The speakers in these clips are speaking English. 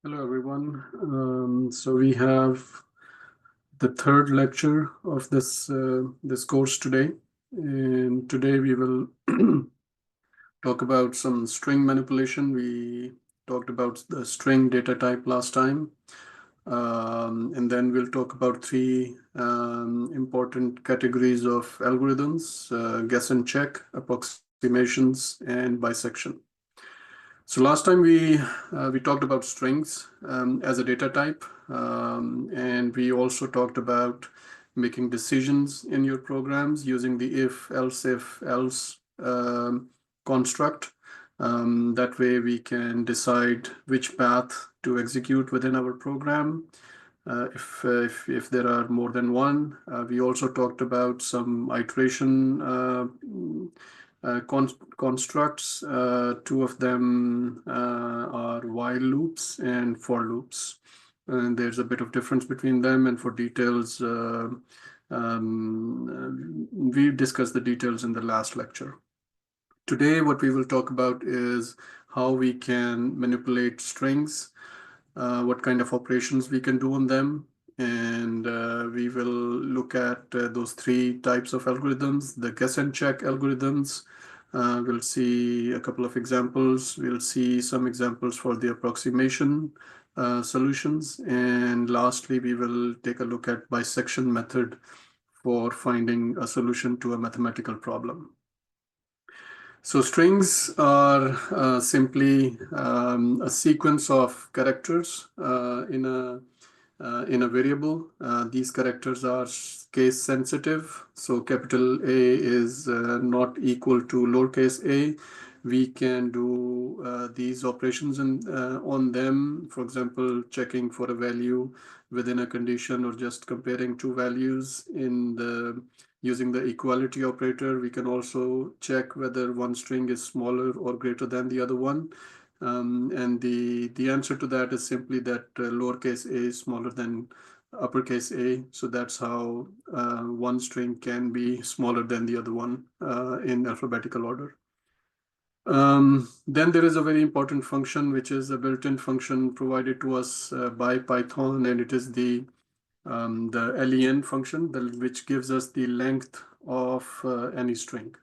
Hello, everyone. So we have the third lecture of this course today, and today we will talk about some string manipulation. We talked about the string data type last time, and then we'll talk about three important categories of algorithms: guess and check, approximations, and bisection. So last time we talked about strings as a data type, and we also talked about making decisions in your programs using the if else construct. That way we can decide which path to execute within our program. If there are more than one, we also talked about some iteration constructs. Two of them are while loops and for loops. And there's a bit of difference between them. And for details, we discussed the details in the last lecture. Today, what we will talk about is how we can manipulate strings, what kind of operations we can do on them. And we will look at those three types of algorithms, the guess and check algorithms. We'll see a couple of examples. We'll see some examples for the approximation solutions. And lastly, we will take a look at bisection method for finding a solution to a mathematical problem. So strings are simply a sequence of characters in a variable. These characters are case sensitive. So capital A is not equal to lowercase a. We can do these operations on them. For example, checking for a value within a condition or just comparing two values using the equality operator. We can also check whether one string is smaller or greater than the other one. And the answer to that is simply that lowercase a is smaller than uppercase a. So that's how one string can be smaller than the other one in alphabetical order. Then there is a very important function, which is a built-in function provided to us by Python, and it is the len function, which gives us the length of any string.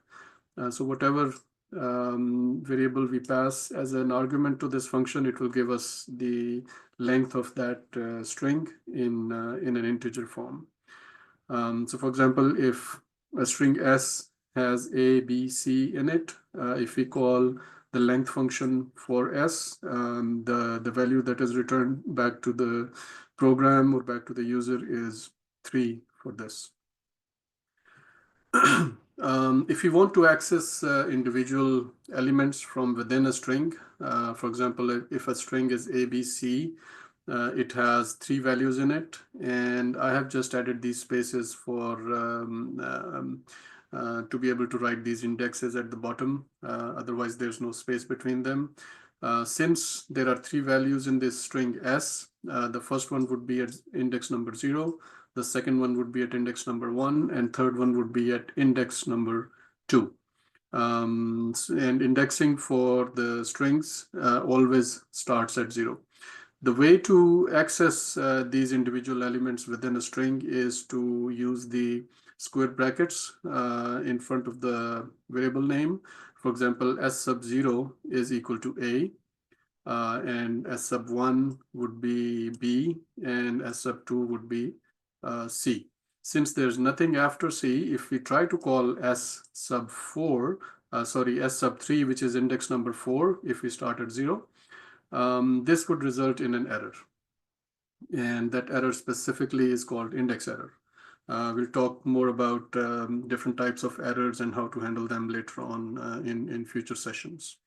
So whatever variable we pass as an argument to this function, it will give us the length of that string in an integer form. So for example, if a string s has a, b, c in it, if we call the length function for s, the value that is returned back to the program or back to the user is 3 for this. If you want to access individual elements from within a string, for example, if a string is ABC, it has 3 values in it, and I have just added these spaces for to be able to write these indexes at the bottom. Otherwise, there's no space between them. Since there are 3 values in this string s, the first one would be at index number 0, the second one would be at index number 1, and third one would be at index number 2. And indexing for the strings always starts at 0. The way to access these individual elements within a string is to use the square brackets in front of the variable name. For example, s sub 0 is equal to a, and s sub 1 would be b, and s sub 2 would be c. Since there's nothing after c, if we try to call s sub 3, which is index number 4, if we start at 0, this would result in an error. And that error specifically is called index error. We'll talk more about different types of errors and how to handle them later on in future sessions.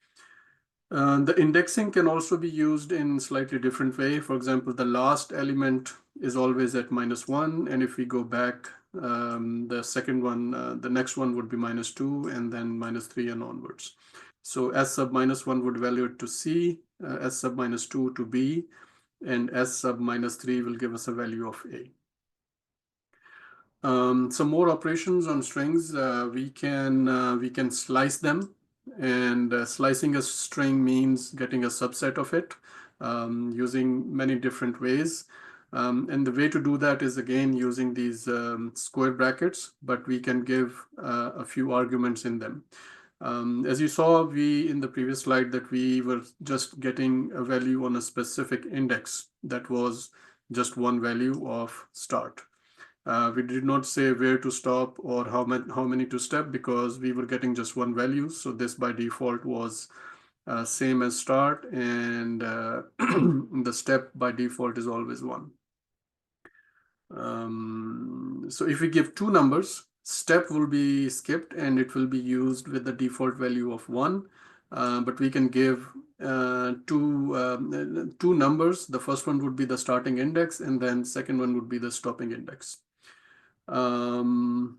The indexing can also be used in slightly different way. For example, the last element is always at -1, and if we go back, the second one, the next one would be -2, and then -3 and onwards. So s sub -1 would value it to c, s sub -2 to b, and s sub -3 will give us a value of a. Some more operations on strings. We can slice them, and slicing a string means getting a subset of it. using many different ways. And the way to do that is again using these square brackets, but we can give a few arguments in them. As you saw, in the previous slide that we were just getting a value on a specific index that was just one value of start. We did not say where to stop or how many to step because we were getting just one value. So this by default was same as start, and the step by default is always one. So if we give two numbers, step will be skipped and it will be used with the default value of 1. But we can give two numbers. The first one would be the starting index, and then second one would be the stopping index. And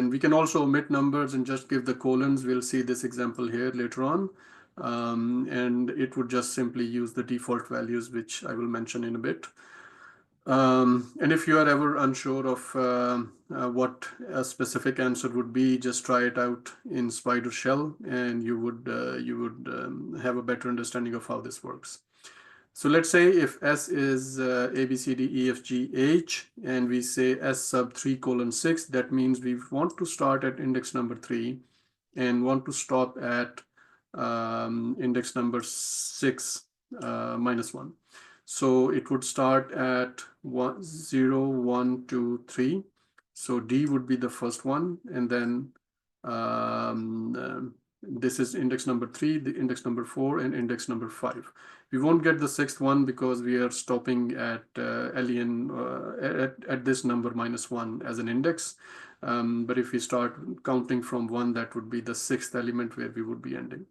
we can also omit numbers and just give the colons. We'll see this example here later on. And it would just simply use the default values, which I will mention in a bit. And if you are ever unsure of what a specific answer would be, just try it out in Spider Shell, and you would have a better understanding of how this works. So let's say if S is A, B, C, D, E, F, G, H, and we say S sub 3:6, that means we want to start at index number 3 and want to stop at index number 6 minus 1. So it would start at 0, 1, 2, 3. So D would be the first one, and then this is index number 3, the index number 4, and index number 5. We won't get the sixth one because we are stopping at LEN at this number -1 as an index. But if we start counting from 1, that would be the sixth element where we would be ending.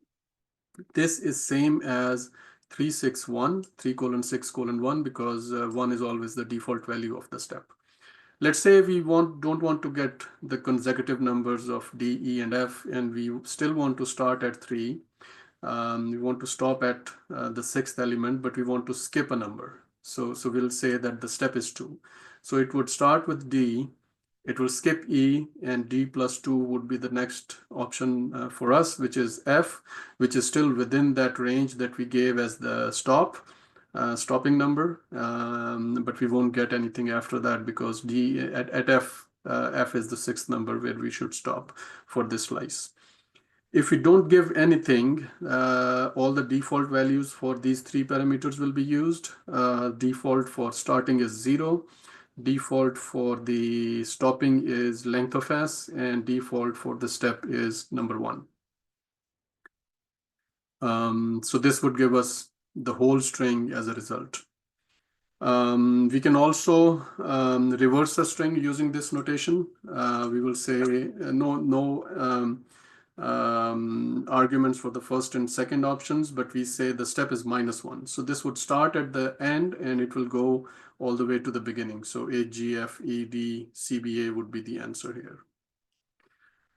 This is same as 361, 3:6:1, because 1 is always the default value of the step. Let's say we don't want to get the consecutive numbers of D, E, and F, and we still want to start at 3. We want to stop at the sixth element, but we want to skip a number. So we'll say that the step is 2. So it would start with D, it will skip E, and D plus 2 would be the next option for us, which is F, which is still within that range that we gave as the stopping number, but we won't get anything after that because D at F, F is the sixth number where we should stop for this slice. If we don't give anything, all the default values for these 3 parameters will be used. Default for starting is 0. Default for the stopping is length of S, and default for the step is number 1. So this would give us the whole string as a result. We can also reverse a string using this notation. We will say no arguments for the first and second options, but we say the step is -1. So this would start at the end and it will go all the way to the beginning. So A, G, F, E, D, C, B, A would be the answer here.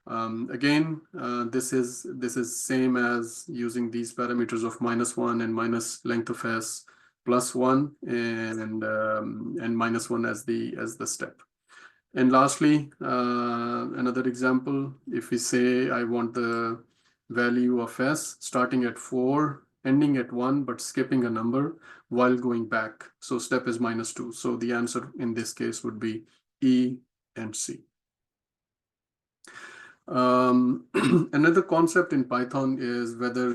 Again, this is same as using these parameters of -1 and minus length of S plus 1 and -1 as the step. And lastly, another example, if we say I want the value of S starting at 4, ending at 1, but skipping a number while going back. So step is -2. So the answer in this case would be E and C. Another concept in Python is whether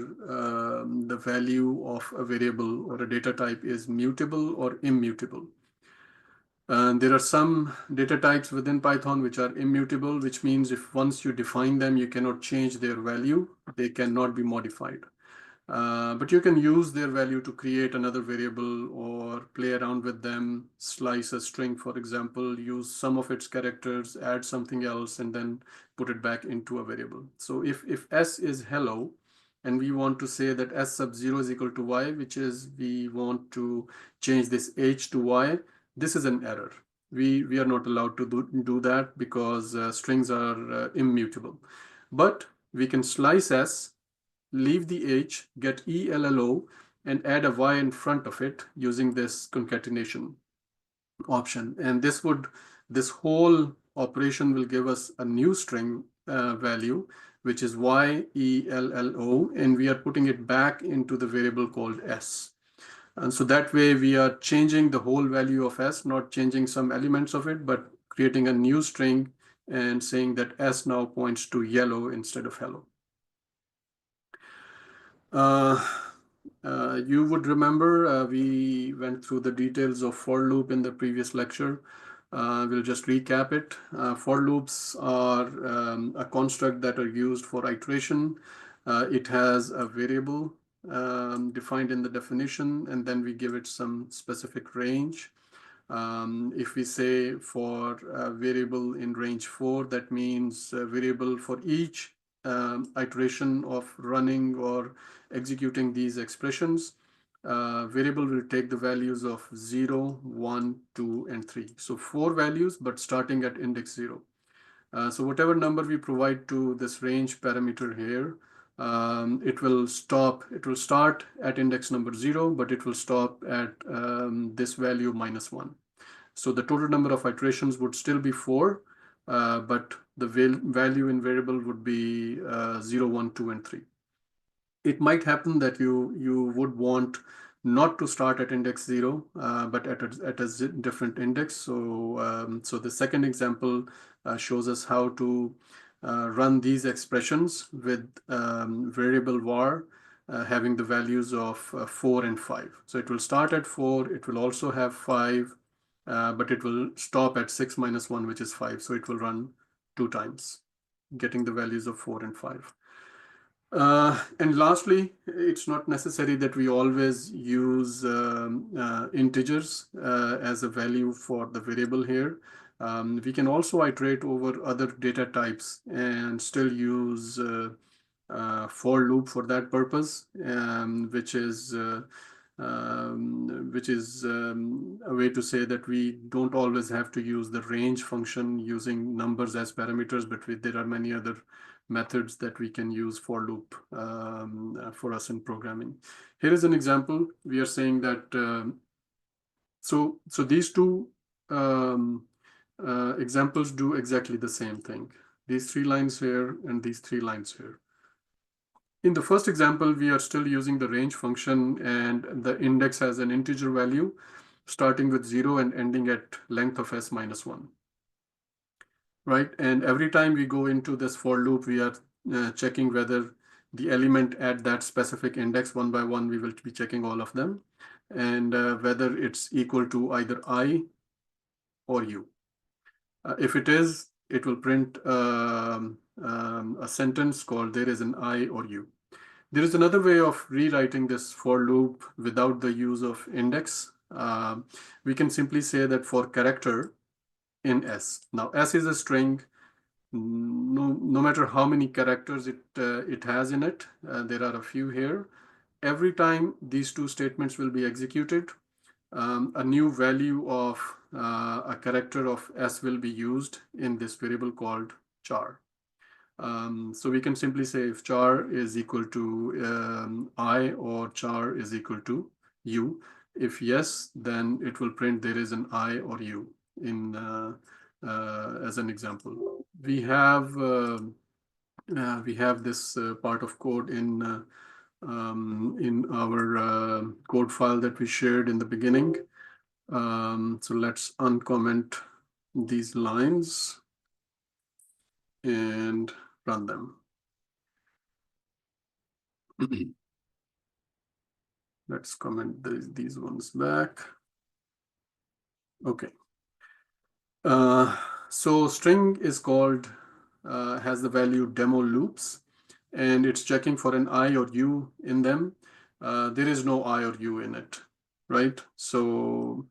the value of a variable or a data type is mutable or immutable. There are some data types within Python which are immutable, which means if once you define them, you cannot change their value. They cannot be modified. But you can use their value to create another variable or play around with them, slice a string, for example, use some of its characters, add something else, and then put it back into a variable. So if S is hello, and we want to say that S sub 0 is equal to Y, which is we want to change this H to Y, this is an error. We are not allowed to do that because strings are immutable. But we can slice S, leave the H, get ELLO, and add a Y in front of it using this concatenation option. And this whole operation will give us a new string value, which is YELLO, and we are putting it back into the variable called S. And so that way we are changing the whole value of S, not changing some elements of it, but creating a new string and saying that S now points to yellow instead of hello. You would remember we went through the details of for loop in the previous lecture. We'll just recap it. For loops are a construct that are used for iteration. It has a variable defined in the definition, and then we give it some specific range. If we say for a variable in range 4, that means a variable for each iteration of running or executing these expressions. Variable will take the values of 0, 1, 2, and 3. So 4 values, but starting at index 0. So whatever number we provide to this range parameter here, it will start at index number 0, but it will stop at this value -1. So the total number of iterations would still be 4, but the value in variable would be 0, 1, 2, and 3. It might happen that you would want not to start at index 0, but at a different index. So, so the second example shows us how to run these expressions with variable var having the values of 4 and 5. So it will start at 4, it will also have 5, but it will stop at 6 minus 1, which is 5. So it will run 2 times, getting the values of 4 and 5. And lastly, it's not necessary that we always use integers as a value for the variable here. We can also iterate over other data types and still use for loop for that purpose, which is a way to say that we don't always have to use the range function using numbers as parameters, but there are many other methods that we can use for loop for us in programming. Here is an example. We are saying that so these two examples do exactly the same thing. These 3 lines here and these 3 lines here. In the first example, we are still using the range function, and the index has an integer value starting with 0 and ending at length of s minus 1. Right? And every time we go into this for loop, we are checking whether the element at that specific index, one by one, we will be checking all of them, and whether it's equal to either I or U. If it is, it will print a sentence called there is an I or U. There is another way of rewriting this for loop without the use of index. We can simply say that for character in S. Now, S is a string. No matter how many characters it has in it, there are a few here. Every time these two statements will be executed, a new value of a character of S will be used in this variable called char. So we can simply say if char is equal to I or char is equal to U. If yes, then it will print there is an I or U in as an example. We have this part of code in our code file that we shared in the beginning. So let's uncomment these lines and run them. Let's comment these ones back. Okay. So string is called, has the value demo loops, and it's checking for an I or U in them. There is no I or U in it, right? So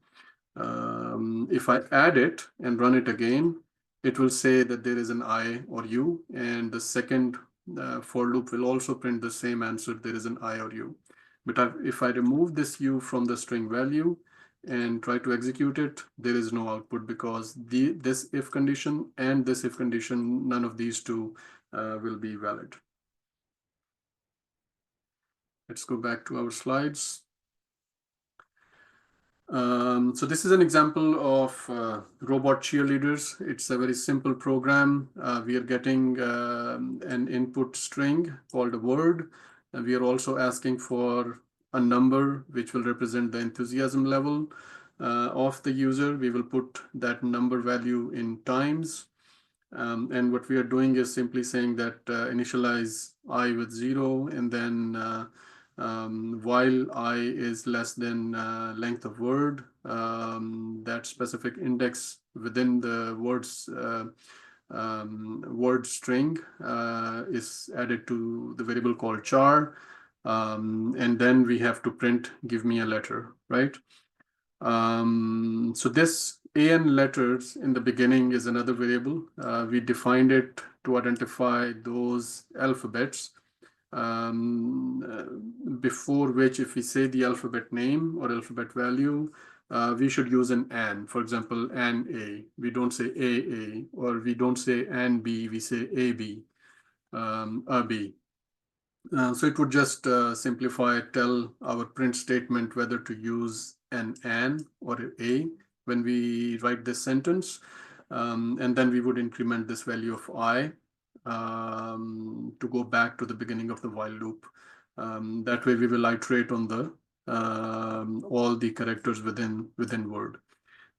if I add it and run it again, it will say that there is an I or U, and the second for loop will also print the same answer, there is an I or U. But if I remove this U from the string value and try to execute it, there is no output because this if condition and this if condition, none of these two will be valid. Let's go back to our slides. So this is an example of robot cheerleaders. It's a very simple program. We are getting an input string called a word. And we are also asking for a number which will represent the enthusiasm level of the user. We will put that number value in times. And what we are doing is simply saying that initialize I with 0, and then while I is less than length of word, that specific index within the words word string is added to the variable called char. And then we have to print give me a letter, right? So this AN letters in the beginning is another variable. We defined it to identify those alphabets before which, if we say the alphabet name or alphabet value, we should use an AN. For example, AN A. We don't say AA, or we don't say AN B, we say AB, a B. So it would just simplify, tell our print statement whether to use an AN or an A when we write this sentence. And then we would increment this value of I to go back to the beginning of the while loop. That way we will iterate on the all the characters within word.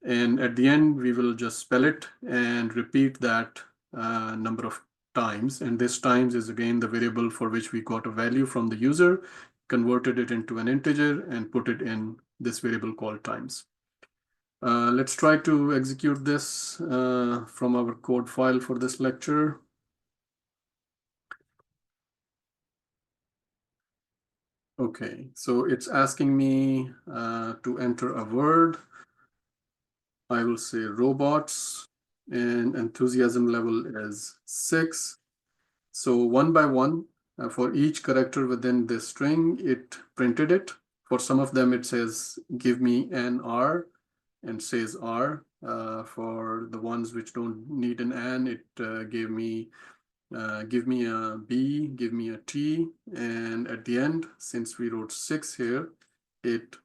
And at the end, we will just spell it and repeat that number of times. And this times is again the variable for which we got a value from the user, converted it into an integer, and put it in this variable called times. Let's try to execute this from our code file for this lecture. Okay, so it's asking me to enter a word. I will say robots, and enthusiasm level is 6. So one by one, for each character within this string, it printed it. For some of them, it says, give me an R, and says R. For the ones which don't need an N, it gave me, give me a B, give me a T. And at the end, since we wrote 6 here, it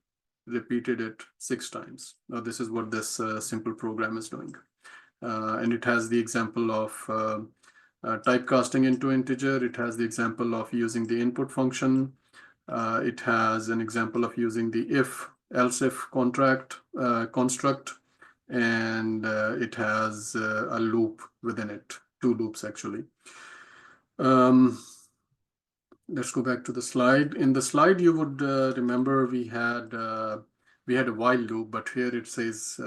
repeated it 6 times. Now, this is what this simple program is doing. And it has the example of typecasting into integer. It has the example of using the input function. It has an example of using the else if construct, and it has a loop within it, 2 loops actually. Let's go back to the slide. In the slide, you would remember we had a while loop, but here it says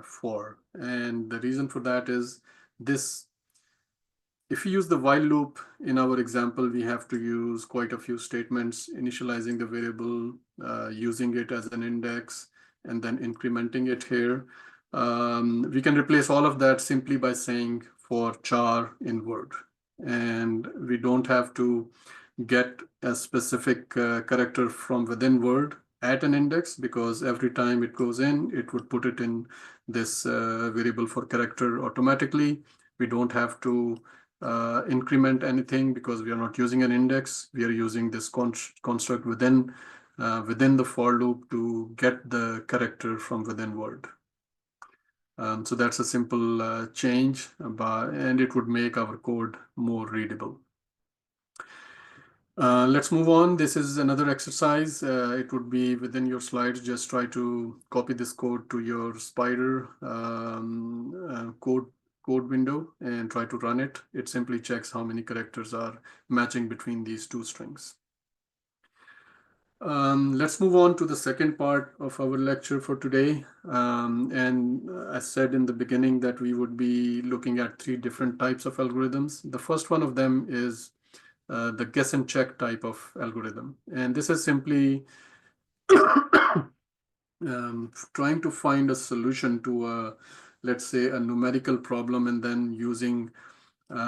for. And the reason for that is this. If we use the while loop in our example, we have to use quite a few statements, initializing the variable, using it as an index, and then incrementing it here. We can replace all of that simply by saying for char in word. And we don't have to get a specific character from within word at an index, because every time it goes in, it would put it in this variable for character automatically. We don't have to increment anything because we are not using an index. We are using this construct within the for loop to get the character from within word. So that's a simple change, and it would make our code more readable. Let's move on. This is another exercise. It would be within your slides. Just try to copy this code to your Spider code window and try to run it. It simply checks how many characters are matching between these 2 strings. Let's move on to the second part of our lecture for today. And I said in the beginning that we would be looking at 3 different types of algorithms. The first one of them is the guess and check type of algorithm. And this is simply trying to find a solution to let's say a numerical problem, and then using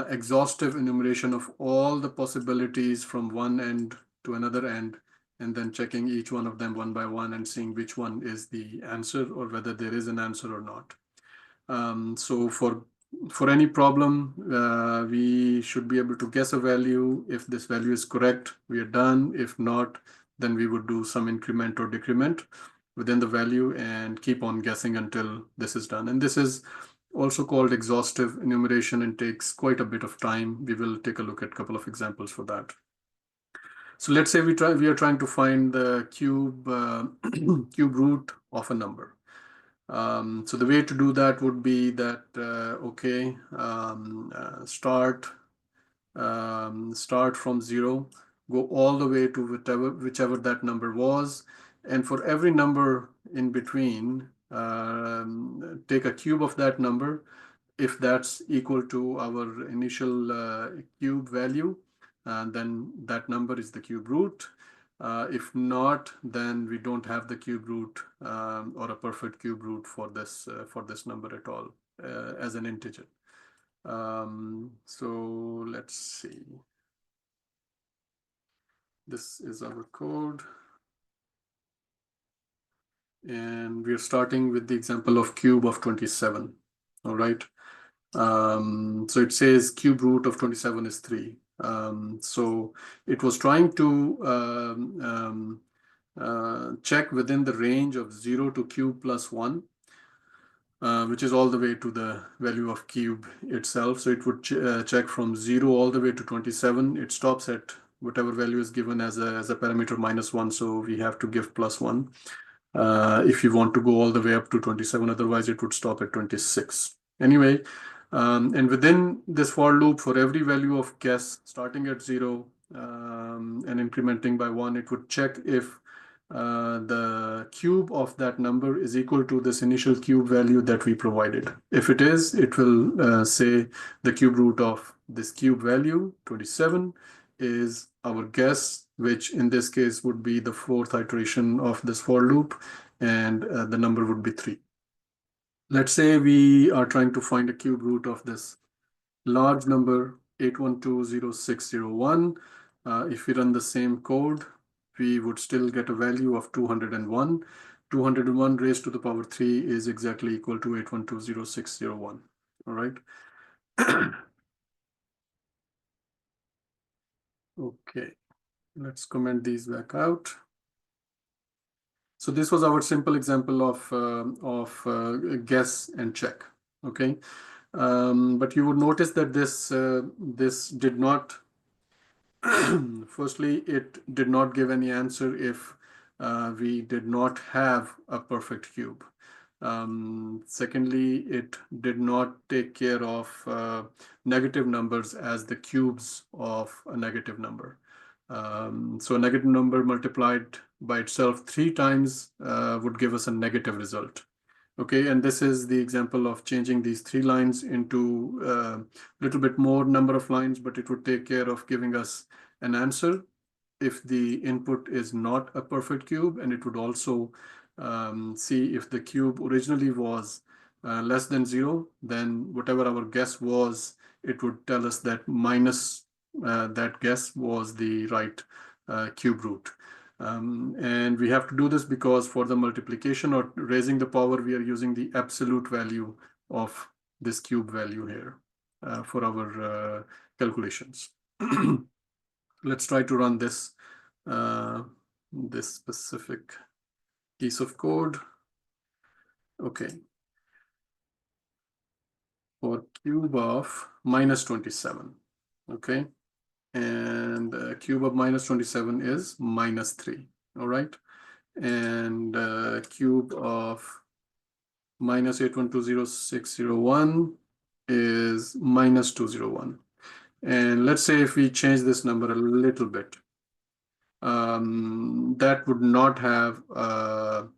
exhaustive enumeration of all the possibilities from one end to another end, and then checking each one of them one by one and seeing which one is the answer or whether there is an answer or not. So for any problem, we should be able to guess a value. If this value is correct, we are done. If not, then we would do some increment or decrement within the value and keep on guessing until this is done. And this is also called exhaustive enumeration and takes quite a bit of time. We will take a look at a couple of examples for that. So let's say we are trying to find the cube cube root of a number. So the way to do that would be that start from 0, go all the way to whichever that number was, and for every number in between, take a cube of that number. If that's equal to our initial cube value, then that number is the cube root. If not, then we don't have the cube root or a perfect cube root for this number at all as an integer. So let's see. This is our code. And we're starting with the example of cube of 27. All right. So it says cube root of 27 is 3. So it was trying to check within the range of 0 to cube plus 1, which is all the way to the value of cube itself. So it would check from 0 all the way to 27. It stops at whatever value is given as a parameter -1. So we have to give +1 if you want to go all the way up to 27. Otherwise, it would stop at 26. Anyway, and within this for loop, for every value of guess starting at 0 and incrementing by 1, it would check if the cube of that number is equal to this initial cube value that we provided. If it is, it will say the cube root of this cube value, 27, is our guess, which in this case would be the 4th iteration of this for loop, and the number would be 3. Let's say we are trying to find a cube root of this large number 8120601. If we run the same code, we would still get a value of 201. 201 raised to the power 3 is exactly equal to 8120601. All right. Okay, let's comment these back out. So this was our simple example of guess and check. Okay, but you would notice that this did not. Firstly, it did not give any answer if we did not have a perfect cube. Secondly, it did not take care of negative numbers as the cubes of a negative number. So a negative number multiplied by itself 3 times would give us a negative result. Okay, and this is the example of changing these 3 lines into a little bit more number of lines, but it would take care of giving us an answer if the input is not a perfect cube, and it would also see if the cube originally was less than 0, then whatever our guess was, it would tell us that minus that guess was the right cube root. And we have to do this because for the multiplication or raising the power, we are using the absolute value of this cube value here for our calculations. Let's try to run this specific piece of code. Okay. For cube of -27. Okay. And cube of -27 is -3. All right. And cube of -8120601 is -201. And let's say if we change this number a little bit, that would not have a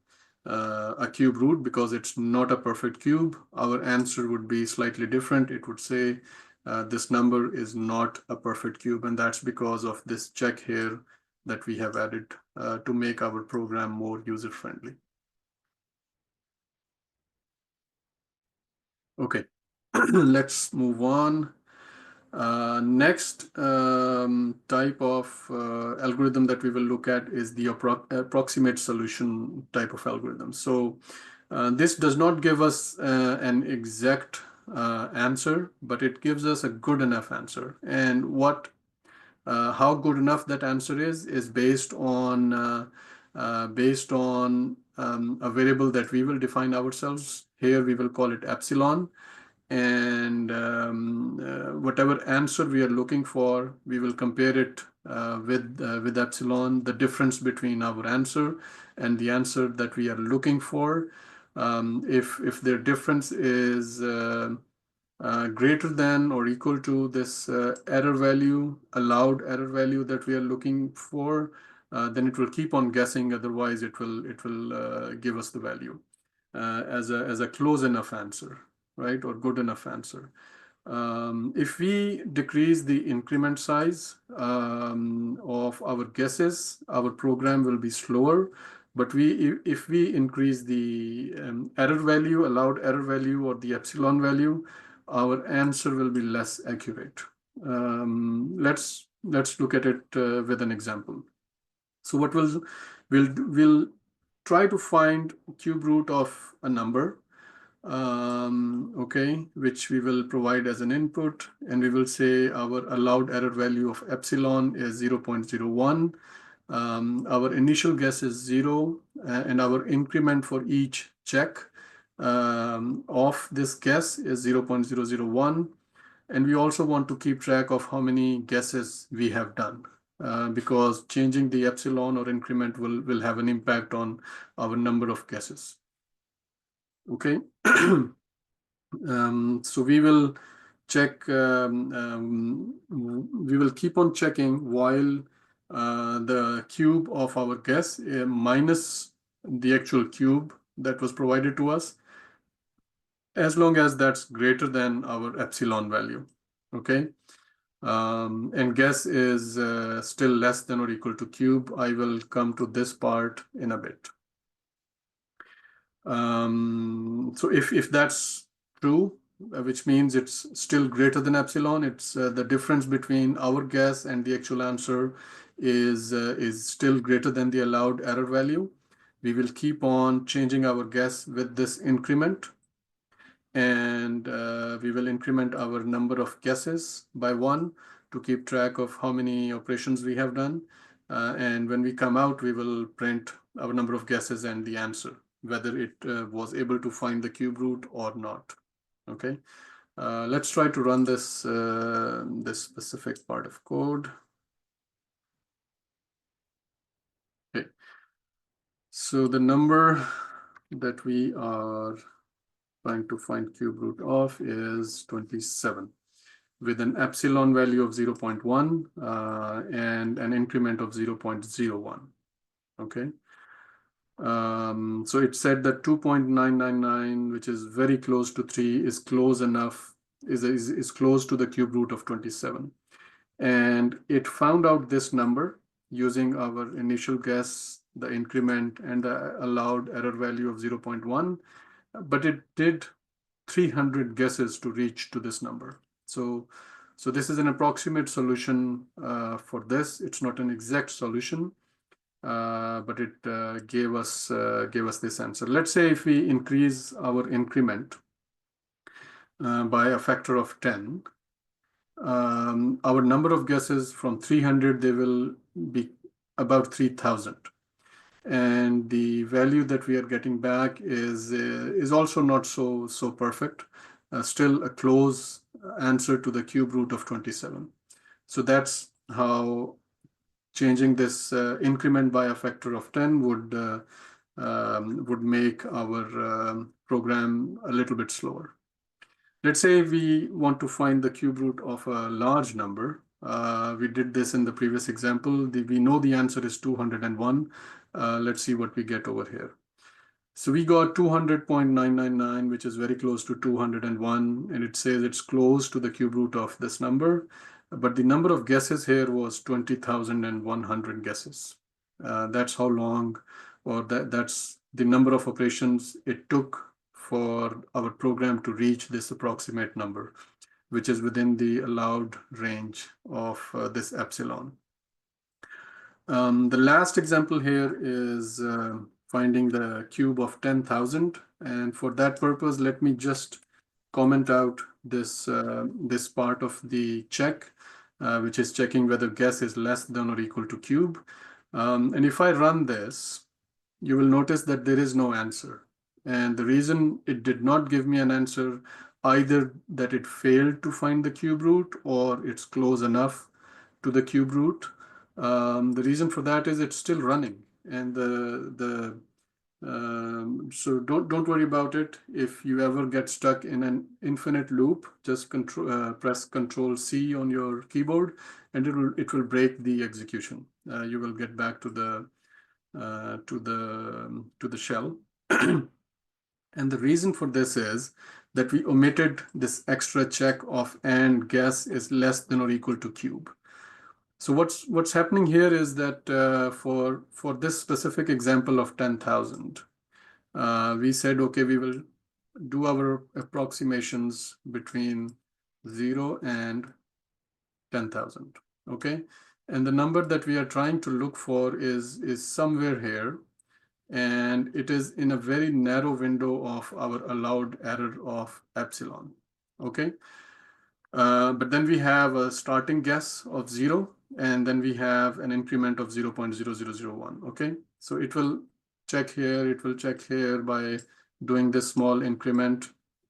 cube root because it's not a perfect cube. Our answer would be slightly different. It would say this number is not a perfect cube, and that's because of this check here that we have added to make our program more user-friendly. Okay, let's move on. Next type of algorithm that we will look at is the approximate solution type of algorithm. So this does not give us an exact answer, but it gives us a good enough answer. And how good enough that answer is based on a variable that we will define ourselves. Here we will call it epsilon. And whatever answer we are looking for, we will compare it with epsilon, the difference between our answer and the answer that we are looking for. If their difference is greater than or equal to this error value, allowed error value that we are looking for, then it will keep on guessing. Otherwise, it will give us the value as a close enough answer, right, or good enough answer. If we decrease the increment size of our guesses, our program will be slower. But if we increase the error value, allowed error value, or the epsilon value, our answer will be less accurate. Let's look at it with an example. So what we'll try to find cube root of a number, okay, which we will provide as an input, and we will say our allowed error value of epsilon is 0.01. Our initial guess is 0, and our increment for each check of this guess is 0.001. And we also want to keep track of how many guesses we have done, because changing the epsilon or increment will have an impact on our number of guesses. Okay. So we will check, we will keep on checking while the cube of our guess minus the actual cube that was provided to us, as long as that's greater than our epsilon value. Okay. And guess is still less than or equal to cube. I will come to this part in a bit. So if that's true, which means it's still greater than epsilon, it's the difference between our guess and the actual answer is still greater than the allowed error value. We will keep on changing our guess with this increment, and we will increment our number of guesses by 1 to keep track of how many operations we have done. And when we come out, we will print our number of guesses and the answer, whether it was able to find the cube root or not. Okay, let's try to run this this specific part of code. Okay, so the number that we are trying to find cube root of is 27, with an epsilon value of 0.1 and an increment of 0.01. Okay. So it said that 2.999, which is very close to 3, is close enough, is close to the cube root of 27. And it found out this number using our initial guess, the increment, and the allowed error value of 0.1. But it did 300 guesses to reach to this number. So this is an approximate solution for this. It's not an exact solution. But it gave us this answer. Let's say if we increase our increment by a factor of 10, our number of guesses from 300, they will be about 3,000. And the value that we are getting back is also not so perfect. Still a close answer to the cube root of 27. So that's how changing this increment by a factor of 10 would make our program a little bit slower. Let's say we want to find the cube root of a large number. We did this in the previous example. We know the answer is 201. Let's see what we get over here. So we got 200.999, which is very close to 201, and it says it's close to the cube root of this number. But the number of guesses here was 20,100 guesses. That's how long, or that's the number of operations it took for our program to reach this approximate number, which is within the allowed range of this epsilon. The last example here is finding the cube of 10,000. And for that purpose, let me just comment out this, this part of the check, which is checking whether guess is less than or equal to cube. And if I run this, you will notice that there is no answer. And the reason it did not give me an answer, either that it failed to find the cube root or it's close enough to the cube root, The reason for that is it's still running, and so don't worry about it. If you ever get stuck in an infinite loop, just press Control C on your keyboard, and it will break the execution. You will get back to the shell. And the reason for this is that we omitted this extra check of and guess is less than or equal to cube. So what's happening here is that for this specific example of 10,000, we said, okay, we will do our approximations between 0 and 10,000, okay? And the number that we are trying to look for is somewhere here, and it is in a very narrow window of our allowed error of epsilon, okay? But then we have a starting guess of 0, and then we have an increment of 0.0001, okay? So it will check here, it will check here by doing this small increment,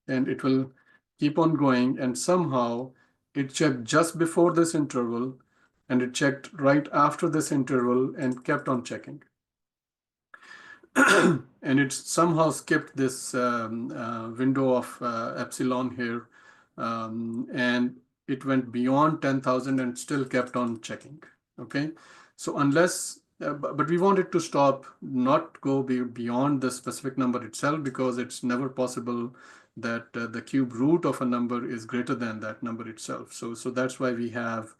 and it will keep on going, and somehow it checked just before this interval, and it checked right after this interval and kept on checking. And it somehow skipped this window of epsilon here, and it went beyond 10,000 and still kept on checking, okay? So unless, but we want it to stop, not go beyond the specific number itself, because it's never possible that the cube root of a number is greater than that number itself. So that's why we have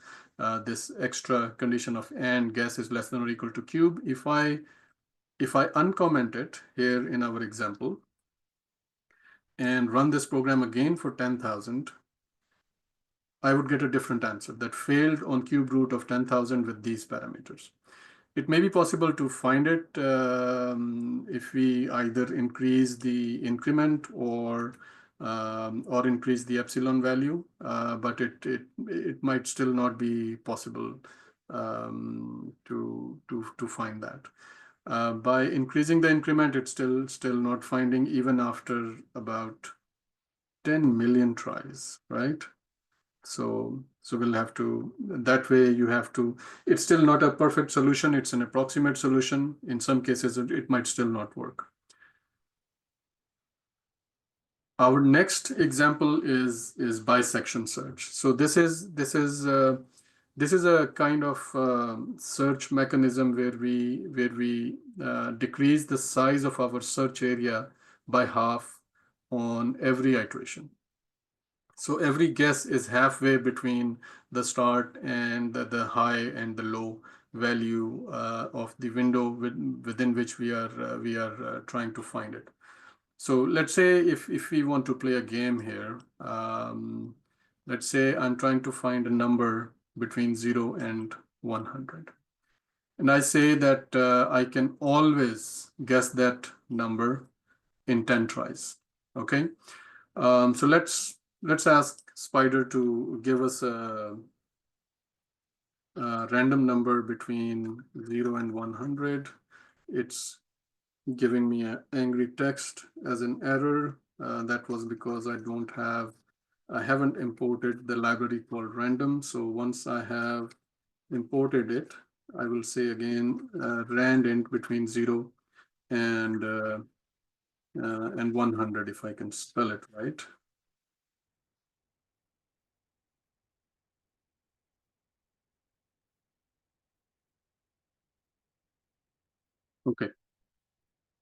this extra condition of and guess is less than or equal to cube. If I uncomment it here in our example and run this program again for 10,000, I would get a different answer that failed on cube root of 10,000 with these parameters. It may be possible to find it if we either increase the increment or increase the epsilon value, but it might still not be possible to find that. By increasing the increment, it's still not finding even after about 10 million tries, right? So we'll have to, that way you have to, it's still not a perfect solution. It's an approximate solution. In some cases, it might still not work. Our next example is bisection search. So this is a kind of search mechanism where we decrease the size of our search area by half on every iteration. So every guess is halfway between the start and the high and the low value of the window within which we are trying to find it. So let's say if we want to play a game here, let's say I'm trying to find a number between 0 and 100. And I say that I can always guess that number in 10 tries, okay? So let's ask Spider to give us a random number between 0 and 100. It's giving me an angry text as an error. That was because I haven't imported the library called random. So once I have imported it, I will say again randint between 0 and 100, if I can spell it right. Okay.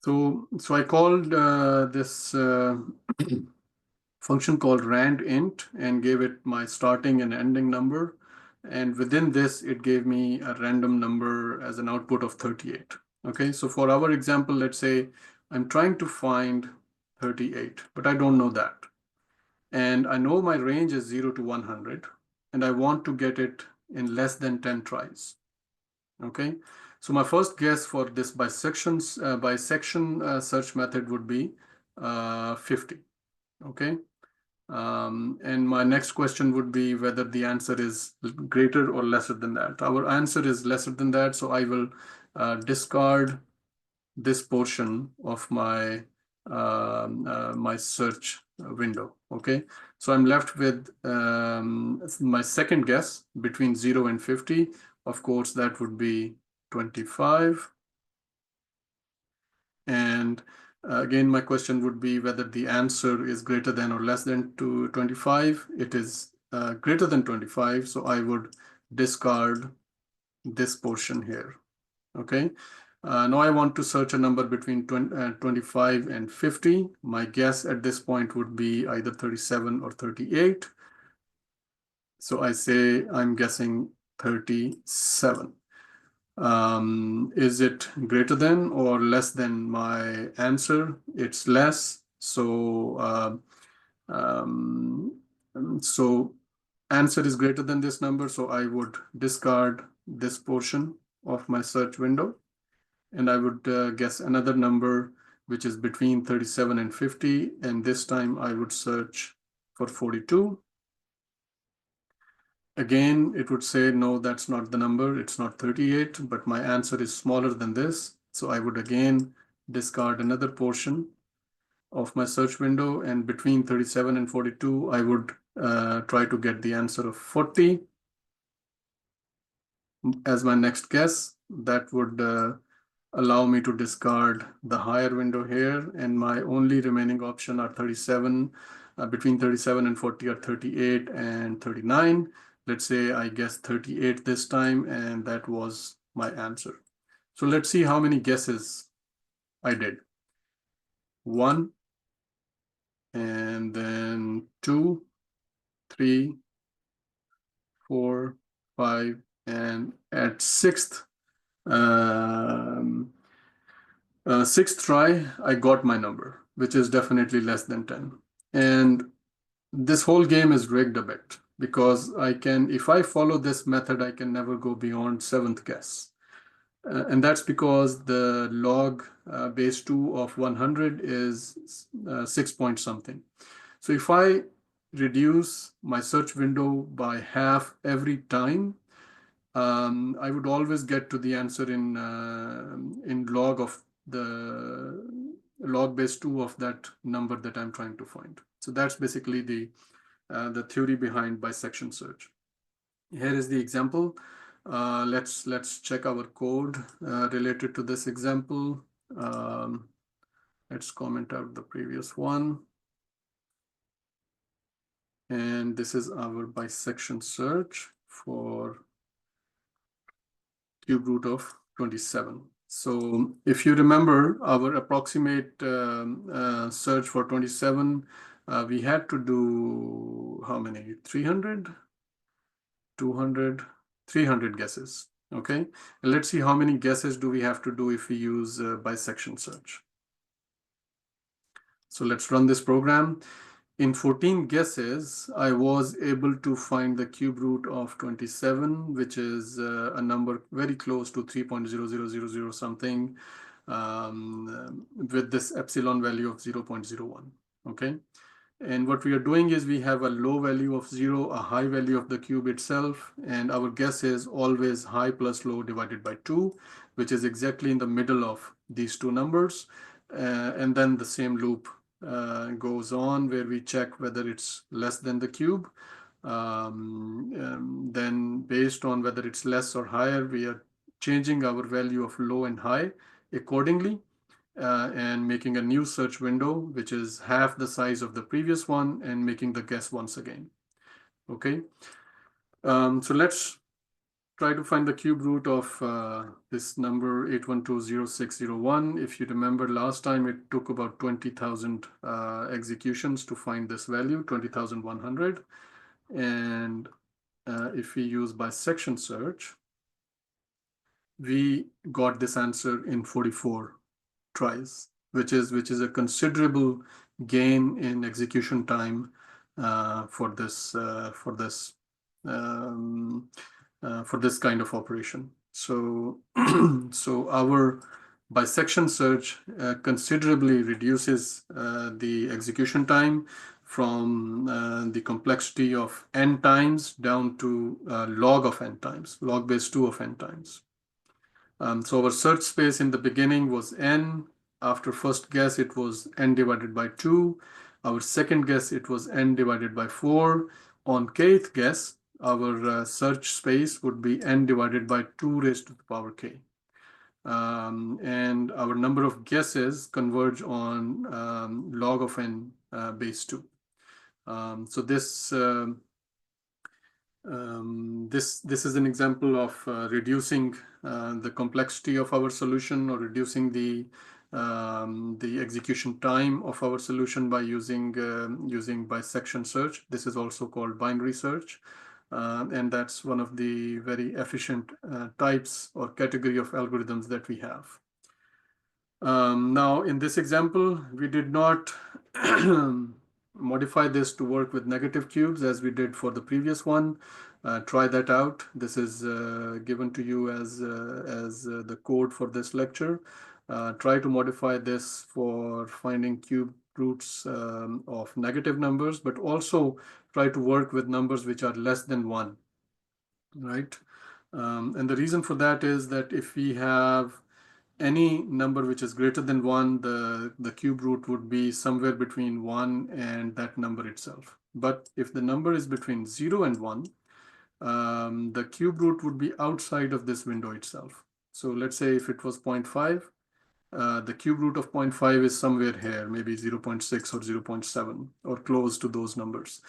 So I called this function called randint and gave it my starting and ending number. And within this, it gave me a random number as an output of 38. Okay, so for our example, let's say I'm trying to find 38, but I don't know that. And I know my range is 0 to 100, and I want to get it in less than 10 tries. Okay, so my first guess for this bisection search method would be 50. Okay. And my next question would be whether the answer is greater or lesser than that. Our answer is lesser than that, so I will discard this portion of my my search window. Okay, so I'm left with my second guess between 0 and 50, of course, that would be 25. And again, my question would be whether the answer is greater than or less than 25. It is greater than 25, so I would discard this portion here. Okay. Now I want to search a number between 25 and 50. My guess at this point would be either 37 or 38. So I say I'm guessing 37. Is it greater than or less than my answer? It's less. So answer is greater than this number. So I would discard this portion of my search window, and I would guess another number which is between 37 and 50. And this time I would search for 42. Again, it would say, no, that's not the number. It's not 38, but my answer is smaller than this. So I would again discard another portion of my search window. And between 37 and 42, I would try to get the answer of 40 as my next guess. That would allow me to discard the higher window here. And my only remaining option are 37. Between 37 and 40 are 38 and 39. Let's say I guessed 38 this time, and that was my answer. So let's see how many guesses I did. 1, and then 2, 3, 4, 5, and at sixth try, I got my number, which is definitely less than 10. And this whole game is rigged a bit, because if I follow this method, I can never go beyond 7th guess. And that's because the log base 2 of 100 is 6 point something. So if I reduce my search window by half every time, I would always get to the answer in log of the log base 2 of that number that I'm trying to find. So that's basically the theory behind bisection search. Here is the example. Let's check our code related to this example. Let's comment out the previous one. And this is our bisection search for cube root of 27. So if you remember our approximate search for 27, we had to do how many? 300, 200, 300 guesses. Okay, and let's see how many guesses do we have to do if we use bisection search. So let's run this program. In 14 guesses, I was able to find the cube root of 27, which is a number very close to 3.0000 something, with this epsilon value of 0.01. Okay. And what we are doing is we have a low value of 0, a high value of the cube itself, and our guess is always high plus low divided by 2, which is exactly in the middle of these two numbers. And then the same loop goes on where we check whether it's less than the cube. Then based on whether it's less or higher, we are changing our value of low and high accordingly. And making a new search window, which is half the size of the previous one, and making the guess once again. Okay. So let's try to find the cube root of this number 8120601. If you remember last time, it took about 20,000 executions to find this value, 20,100. And if we use bisection search, we got this answer in 44 tries, which is a considerable gain in execution time for this kind of operation. So so our bisection search considerably reduces the execution time from the complexity of n times down to log of n times, log base 2 of n times. So our search space in the beginning was n. After first guess, it was n divided by 2. Our second guess, it was n divided by 4. On kth guess, our search space would be n divided by 2 raised to the power k. And our number of guesses converge on log of n base 2. So this this is an example of reducing the complexity of our solution, or reducing the execution time of our solution by using using bisection search. This is also called binary search, and that's one of the very efficient types or category of algorithms that we have. Now, in this example, we did not modify this to work with negative cubes as we did for the previous one. Try that out. This is given to you as the code for this lecture. Try to modify this for finding cube roots of negative numbers, but also try to work with numbers which are less than 1, right? And the reason for that is that if we have any number which is greater than 1, the cube root would be somewhere between 1 and that number itself. But if the number is between 0 and 1, the cube root would be outside of this window itself. So let's say if it was 0.5, the cube root of 0.5 is somewhere here, maybe 0.6 or 0.7, or close to those numbers.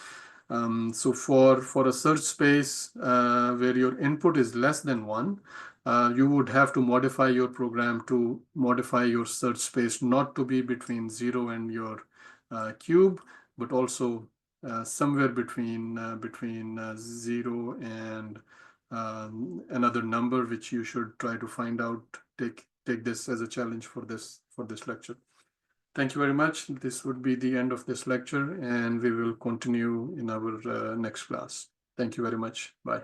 So for a search space where your input is less than 1, you would have to modify your program to modify your search space not to be between 0 and your cube, but also somewhere between 0 and another number, which you should try to find out. Take this as a challenge for this lecture. Thank you very much. This would be the end of this lecture, and we will continue in our next class. Thank you very much. Bye.